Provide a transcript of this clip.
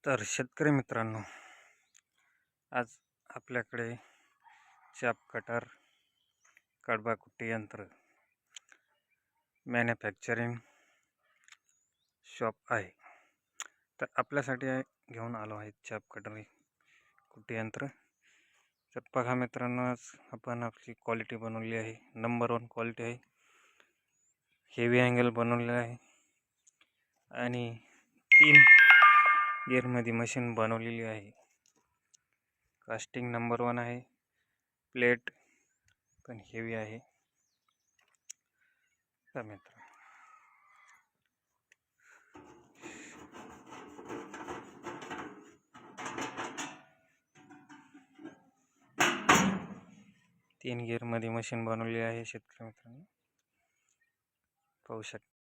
तर शेतकरी मित्रांनो, आज आपल्याकडे चाप कटर, कडबाकुट्टी यंत्र मॅन्युफॅक्चरिंग शॉप आहे. तर आपल्यासाठी घेऊन आलो आहे चाप कटर कुट्टी यंत्र. तर बघा मित्रांनो, आज आपण आपली क्वालिटी बनवली आहे, नंबर 1 क्वालिटी आहे. हेवी अँगल बनवलेला आहे आणि 3 गिअरमध्ये मशीन बनवलेली आहे. कास्टिंग नंबर 1 आहे. प्लेट पण हेवी आहे. तर मित्र, तीन गिअरमध्ये मशीन बनवली आहे. शेतकरी मित्रांनो पाहू शकता.